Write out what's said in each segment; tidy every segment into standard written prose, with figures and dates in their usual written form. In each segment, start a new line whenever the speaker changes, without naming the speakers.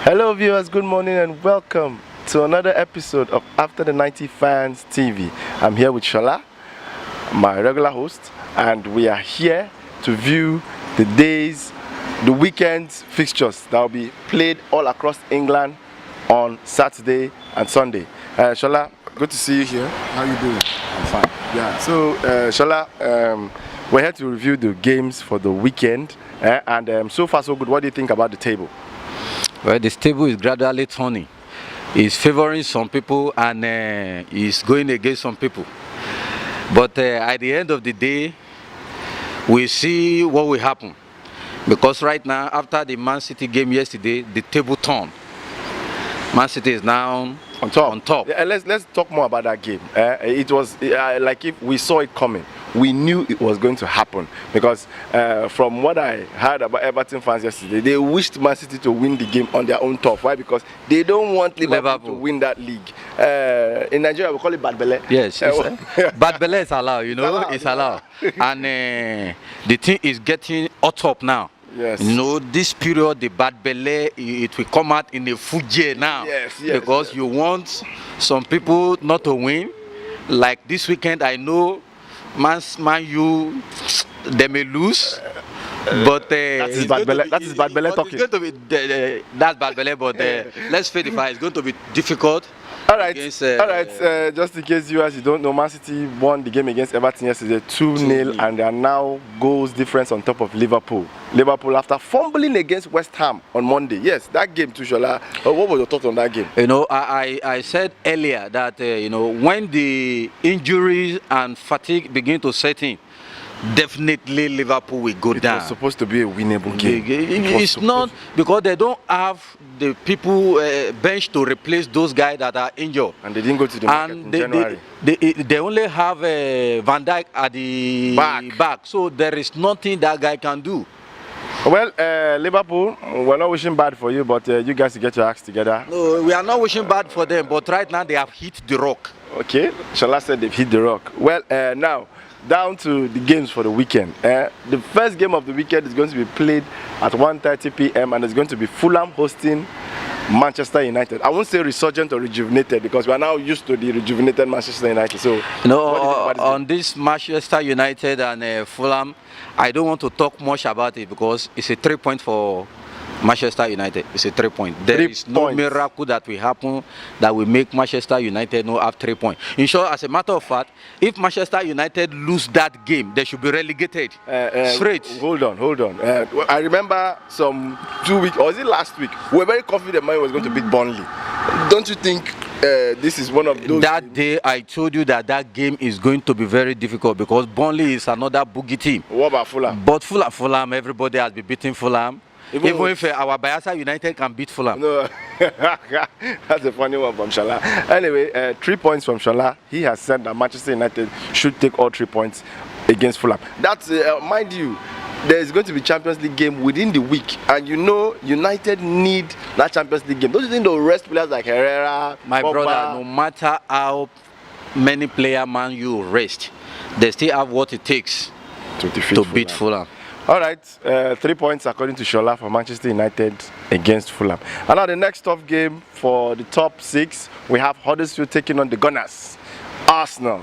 Hello viewers, good morning and welcome to another episode of After the 90 Fans TV. I'm here with Shola, my regular host, and we are here to view the weekend's fixtures that will be played all across England on Saturday and Sunday. Shola, good to see you here. How are you doing?
I'm fine.
Yeah, so Shola, we're here to review the games for the weekend, and so far so good. What do you think about the table?
Well, this table is gradually turning. It's favoring some people and it's going against some people. But at the end of the day, we see what will happen. Because right now, after the Man City game yesterday, the table turned. Man City is now on top.
Yeah, let's talk more about that game. It was like if we saw it coming. We knew it was going to happen because from what I heard about Everton fans yesterday, they wished Man City to win the game on their own turf. Why? Because they don't want Liverpool to win that league. In Nigeria, we call it bad belle.
Yes, bad belle is allowed. You know, it's allowed. And the thing is getting hot up now.
Yes.
You know, this period, the bad belly, it will come out in a fuji now.
Yes,
because you want some people not to win. Like this weekend, I know Man U, they may lose. But
that is bad belly. That is bad belly talking.
It's going to be that's bad belly. But let's face the fact, it's going to be difficult.
All right. Just in case you don't know, Man City won the game against Everton yesterday 2-0, and they are now goals difference on top of Liverpool. Liverpool after fumbling against West Ham on Monday. Yes, that game too, Shola. What was your thoughts on that game?
You know, I said earlier that you know, when the injuries and fatigue begin to set in, definitely Liverpool will go down.
It was supposed to be a winnable game.
It's not because they don't have the people bench to replace those guys that are injured.
And they didn't go to the market in January.
They only have Van Dijk at the back. So there is nothing that guy can do.
Well, Liverpool, we're not wishing bad for you, but you guys get your acts together.
No, we are not wishing bad for them, but right now they have hit the rock.
Okay, Shola said they've hit the rock. Well, now, down to the games for the weekend. The first game of the weekend is going to be played at 1:30 p.m. and it's going to be Fulham hosting Manchester United. I won't say resurgent or rejuvenated because we are now used to the rejuvenated Manchester United. So,
you know, on this Manchester United and Fulham, I don't want to talk much about it because it's a 3-point for Manchester United. It's a 3-point. There is no miracle that will happen that will make Manchester United not have 3 points. In short, as a matter of fact, if Manchester United lose that game, they should be relegated straight.
Hold on. I remember some 2 weeks, or was it last week? We were very confident Man was going to beat Burnley. Don't you think this is one of those?
That day, I told you that game is going to be very difficult because Burnley is another boogie team.
What about Fulham?
But Fulham, everybody has been beating Fulham. Even if our Bayelsa United can beat Fulham.
No, that's a funny one from Shola. Anyway, 3 points from Shola. He has said that Manchester United should take all 3 points against Fulham. That's, mind you, there is going to be Champions League game within the week. And you know, United need that Champions League game. Don't you think they'll rest players like Herrera,
My
Pogba?
brother, no matter how many players Man U rest, they still have what it takes to beat Fulham.
All right, 3 points according to Shola for Manchester United against Fulham. And now the next tough game for the top 6, we have Huddersfield taking on the Gunners, Arsenal.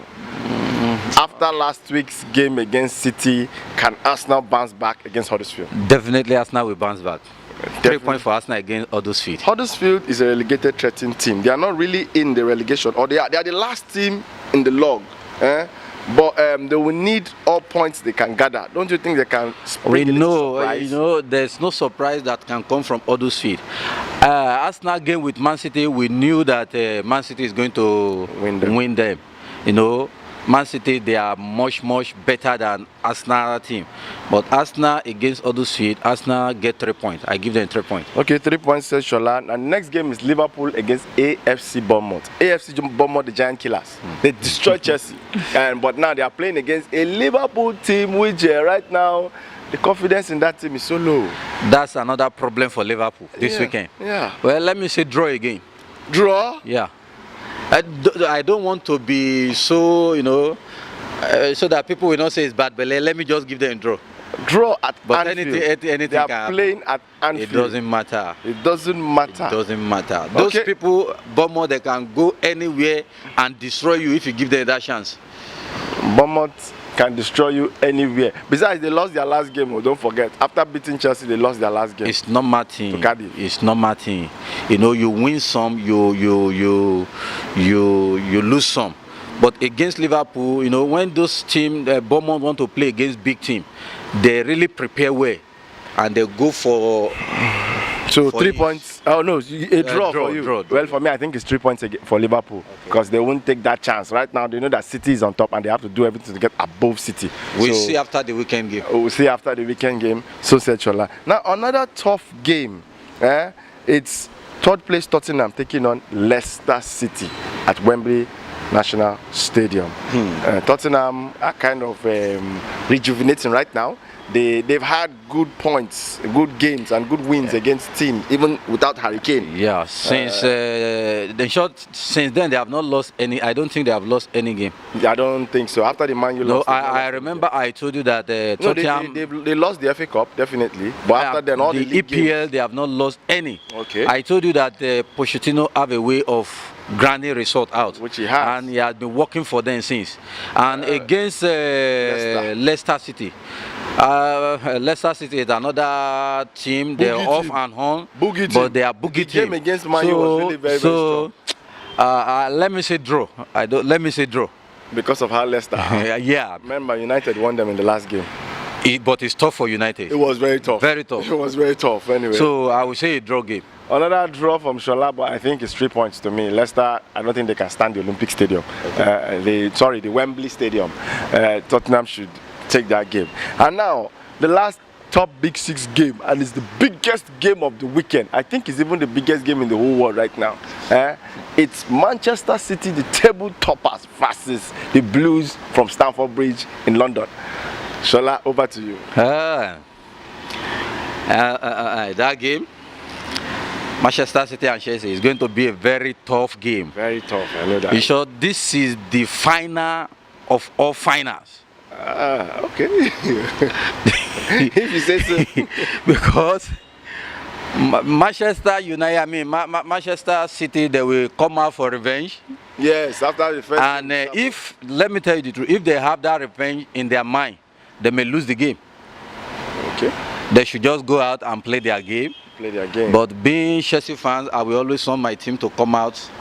After last week's game against City, can Arsenal bounce back against Huddersfield?
Definitely Arsenal will bounce back. 3 points for Arsenal against Huddersfield.
Huddersfield is a relegated threatened team. They are not really in the relegation, or they are the last team in the log. But they will need all points they can gather. Don't you think they can spring
there's no surprise that can come from Huddersfield. Arsenal game with Man City, we knew that Man City is going to win them. You know, Man City, they are much better than Arsenal team. But Arsenal against Huddersfield, Arsenal get 3 points. I give them 3 points.
Okay, 3 points says Shola. And next game is Liverpool against AFC Bournemouth. AFC Bournemouth, the giant killers. They destroyed Chelsea. But now they are playing against a Liverpool team which right now, the confidence in that team is so low.
That's another problem for Liverpool this weekend.
Yeah.
Well, let me say draw again.
Draw?
Yeah. I don't want to be so, you know, so that people will not say it's bad, but let me just give them a draw.
Draw at
But
Anfield.
anything
They are
can happen.
playing at Anfield.
It doesn't matter.
It doesn't matter.
It doesn't matter. Those
Okay.
people, Bournemouth, they can go anywhere and destroy you if you give them that chance.
Bournemouth can destroy you anywhere. Besides, they lost their last game. Oh, don't forget. After beating Chelsea, they lost their last game.
It's not Martin.
To Cardiff.
It's not Martin. You know, you win some, you lose some. But against Liverpool, you know, when those teams, Bournemouth want to play against big team, they really prepare well, and they go for.
So
for
3
each.
points. Oh no, a draw for you.
Draw.
Well, for me, I think it's 3 points for Liverpool because they won't take that chance. Right now, they know that City is on top and they have to do everything to get above City.
We'll see after the weekend game.
We'll see after the weekend game. So said Shola. Now another tough game. It's third place Tottenham taking on Leicester City at Wembley National Stadium. Tottenham are kind of rejuvenating right now. They've had good points, good games, and good wins against teams, even without Harry Kane.
Yeah, since since then they have not lost any. I don't think they have lost any game.
I don't think so. After the Man U
No,
lost,
I remember I told you that
no,
Tottenham.
they lost the FA Cup definitely, but after then all the league
EPL
games,
they have not lost any.
Okay.
I told you that Pochettino have a way of grinding result out,
Which he has.
and he has been working for them since. And against Leicester City. Leicester City is another team. They're
Boogie
off
team.
and on,
Boogie
but
team.
they are boogie
The
team.
game against Man U was really very, very strong.
Let me say draw. Let me say draw.
Because of how Leicester are.
Yeah,
Remember, United won them in the last game.
but it's tough for United.
It was very tough.
Very tough.
It was very tough anyway.
So I would say a draw game.
Another draw from Shola, but I think it's 3 points to me. Leicester, I don't think they can stand the Olympic Stadium. The Wembley Stadium. Tottenham should take that game. And now, the last top Big Six game, and it's the biggest game of the weekend. I think it's even the biggest game in the whole world right now. It's Manchester City, the table toppers, versus the Blues from Stamford Bridge in London. Shola, over to you.
That game, Manchester City and Chelsea, is going to be a very tough game.
Very tough, I know that.
You sure this is the final of all finals?
Okay. If you say so.
Because Manchester United, Manchester City, they will come out for revenge.
Yes, after the first.
And if, let me tell you the truth, if they have that revenge in their mind, they may lose the game.
Okay.
They should just go out and play their game.
Play their game.
But being Chelsea fans, I will always want my team to come out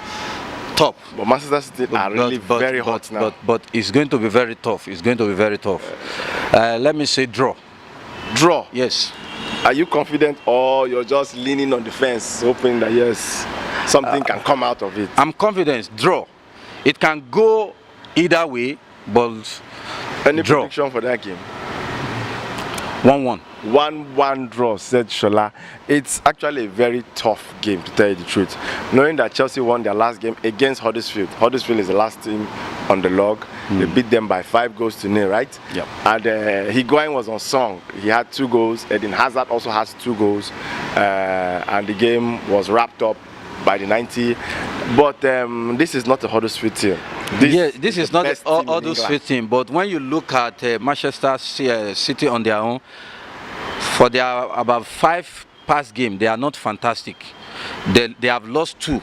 top.
But Manchester City are really very hot now.
But it's going to be very tough. It's going to be very tough. Let me say draw.
Draw.
Yes.
Are you confident, or you're just leaning on the fence, hoping that yes, something can come out of it?
I'm confident. Draw. It can go either way, but
Any
draw.
prediction for that game?
1-1.
1-1 draw, said Shola. It's actually a very tough game, to tell you the truth. Knowing that Chelsea won their last game against Huddersfield. Huddersfield is the last team on the log. They beat them by 5-0, right?
Yep.
And Higuain was on song. He had 2 goals. Eden Hazard also has 2 goals. And the game was wrapped up by the 90. But this is not a Huddersfield team.
This is not all those team. But when you look at Manchester City on their own, for their about 5 past games, they are not fantastic. They have lost 2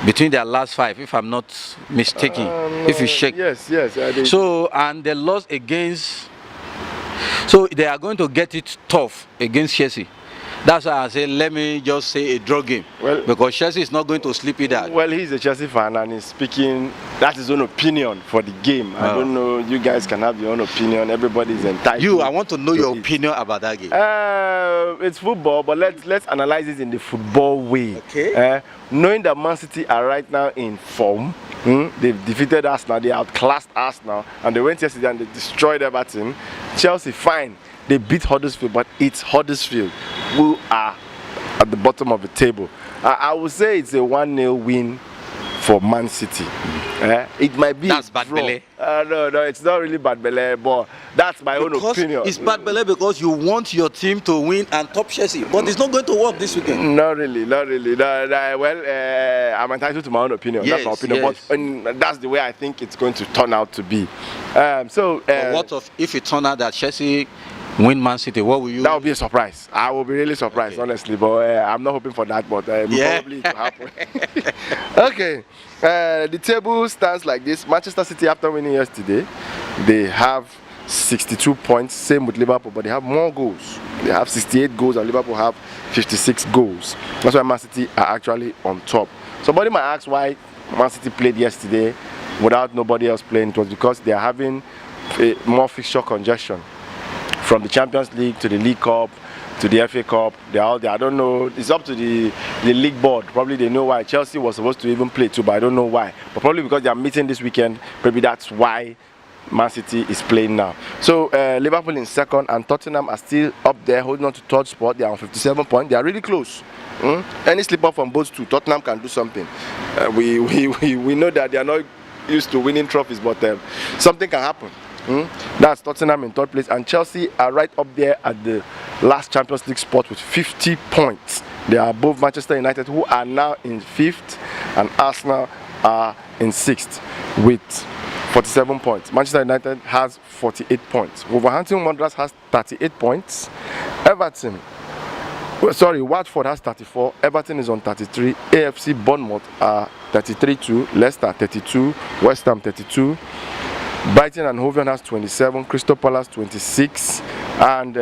between their last 5, if I'm not mistaken. If you check.
Yes.
So, and they lost against. So they are going to get it tough against Chelsea. That's why I say, let me just say a draw game. Well, because Chelsea is not going to sleep either.
Well, he's a Chelsea fan and he's speaking, that's his own opinion for the game. I don't know, you guys can have your own opinion. Everybody's entitled.
I want to know your opinion about that game.
It's football, but let's analyze it in the football way.
Okay.
Knowing that Man City are right now in form, they've defeated Arsenal, they outclassed Arsenal, and they went yesterday and they destroyed Everton. Chelsea, fine. They beat Huddersfield, but it's Huddersfield who are at the bottom of the table. I would say it's a 1-0 win for Man City. It might be
That's bad belly.
No, it's not really bad belly, but that's my own opinion.
It's bad belly because you want your team to win and top Chelsea, but it's not going to work this weekend.
Not really. No, well, I'm entitled to my own opinion.
Yes,
that's my opinion,
yes.
but that's the way I think it's going to turn out to be.
But what if it turns out that Chelsea win Man City? What will you?
That would be a surprise. I will be really surprised, honestly. But I'm not hoping for that. But probably it will happen. Okay. The table stands like this. Manchester City, after winning yesterday, they have 62 points. Same with Liverpool, but they have more goals. They have 68 goals, and Liverpool have 56 goals. That's why Man City are actually on top. Somebody might ask why Man City played yesterday without nobody else playing. It was because they are having more fixture congestion. From the Champions League to the League Cup to the FA Cup, they're all there. I don't know. It's up to the league board. Probably they know why. Chelsea was supposed to even play too, but I don't know why. But probably because they are meeting this weekend. Maybe that's why Man City is playing now. So Liverpool in second, and Tottenham are still up there, holding on to third spot. They are on 57 points. They are really close. Any slip up from both two, Tottenham can do something. We know that they are not used to winning trophies, but something can happen. That's Tottenham in third place, and Chelsea are right up there at the last Champions League spot with 50 points. They are above Manchester United, who are now in 5th, and Arsenal are in 6th with 47 points. Manchester United has 48 points. Wolverhampton Wanderers has 38 points. Watford has 34. Everton is on 33. AFC Bournemouth are 33 too. Leicester 32. West Ham 32. Brighton and Hove has 27, Crystal Palace 26, and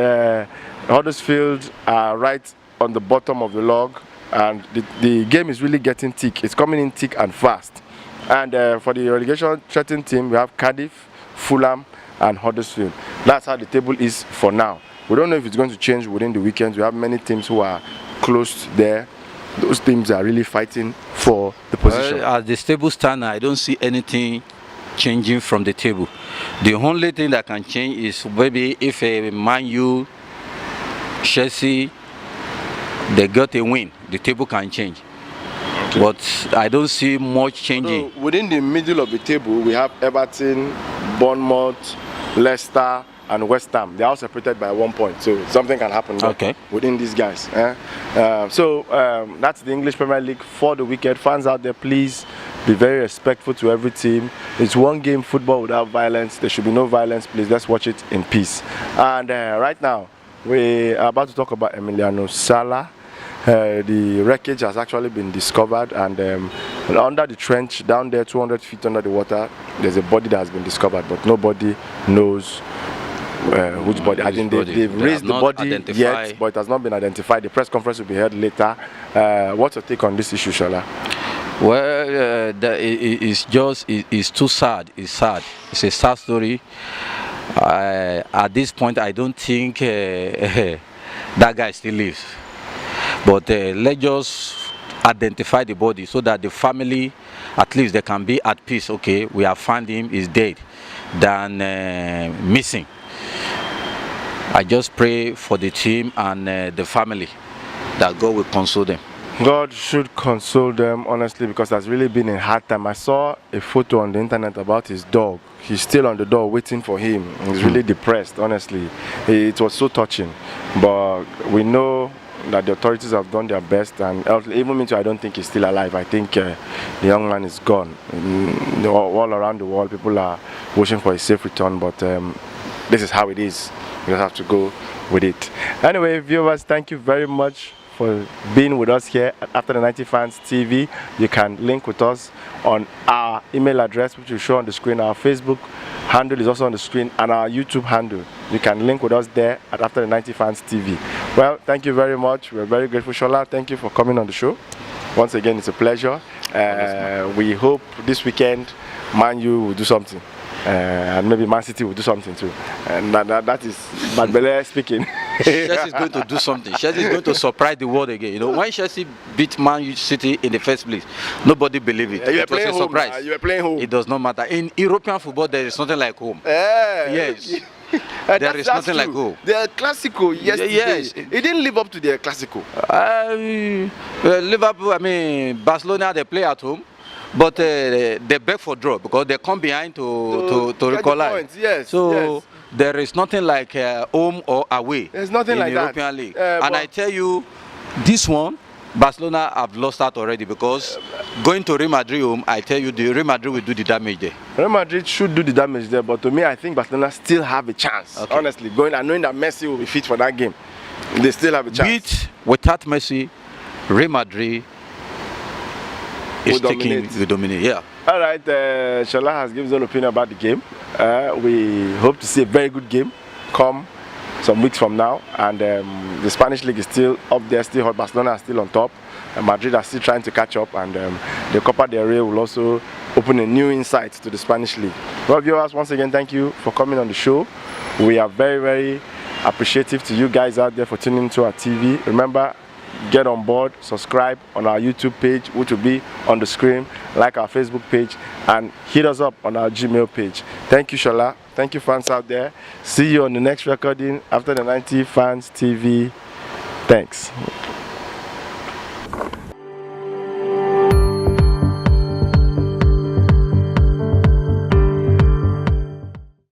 Huddersfield are right on the bottom of the log, and the game is really getting thick. It's coming in thick and fast. And for the relegation threatened team, we have Cardiff, Fulham, and Huddersfield. That's how the table is for now. We don't know if it's going to change within the weekends. We have many teams who are close there. Those teams are really fighting for the position.
As the table stand, I don't see anything changing from the table. The only thing that can change is maybe if a Man U, Chelsea, they got a win, the table can change. Okay. But I don't see much changing.
So within the middle of the table, we have Everton, Bournemouth, Leicester, and West Ham. They are all separated by 1 point, so something can happen within these guys. So that's the English Premier League for the weekend. Fans out there, please be very respectful to every team. It's one game football without violence. There should be no violence. Please, let's watch it in peace. And right now, we are about to talk about Emiliano Sala. The wreckage has actually been discovered, and under the trench down there, 200 feet under the water, there's a body that has been discovered, but nobody knows which body. I think they've raised the body yet, but it has not been identified. The press conference will be held later. What's your take on this issue, Shola?
Well, it's too sad. It's sad. It's a sad story. At this point, I don't think that guy still lives. But let's just identify the body so that the family, at least they can be at peace. Okay, we have found him, he's dead, than missing. I just pray for the team and the family that God will console them.
God should console them, honestly, because that's really been a hard time. I saw a photo on the internet about his dog. He's still on the door waiting for him. He's really depressed, honestly. It was so touching. But we know that the authorities have done their best, and even me too, I don't think he's still alive. I think the young man is gone. All around the world, people are wishing for a safe return, but this is how it is. You just have to go with it. Anyway, viewers, thank you very much for being with us here at After the 90 Fans TV. You can link with us on our email address, which will show on the screen. Our Facebook handle is also on the screen, and our YouTube handle. You can link with us there at After the 90 Fans TV. Well, thank you very much. We're very grateful, Shola. Thank you for coming on the show. Once again, it's a pleasure. We hope this weekend Man U will do something. And maybe Man City will do something too. And that is Badbele speaking.
Chelsea is going to do something. Chelsea is going to surprise the world again. You know, when Chelsea beat Man City in the first place, nobody believed it.
You
it was a surprise.
You were playing home.
It does not matter. In European football, there is nothing like home. Yes. There is nothing like home.
The Clasico yesterday, yes. It didn't live up to their Clasico.
Liverpool, Barcelona, they play at home. But they beg for draw because they come behind to equalize.
Yes,
so
yes.
there is nothing like home or away.
There's nothing
in
like
the
that.
European League. And I tell you, this one, Barcelona have lost out already because going to Real Madrid home, I tell you, the Real Madrid will do the damage there.
Real Madrid should do the damage there, but to me, I think Barcelona still have a chance. Okay. Honestly, going and knowing that Messi will be fit for that game, they still have a chance.
Without Messi, Real Madrid is will dominate. Yeah.
All right, Shola has given his own opinion about the game. We hope to see a very good game come some weeks from now, and the Spanish league is still up there, still hot. Barcelona is still on top, and Madrid are still trying to catch up, and the Copa del Rey will also open a new insight to the Spanish league. Well, viewers, once again, thank you for coming on the show. We are very, very appreciative to you guys out there for tuning into our TV. Remember, get on board, subscribe on our YouTube page, which will be on the screen, like our Facebook page, and hit us up on our Gmail page. Thank you, Shola. Thank you, fans out there. See you on the next recording after the 90 Fans TV. Thanks.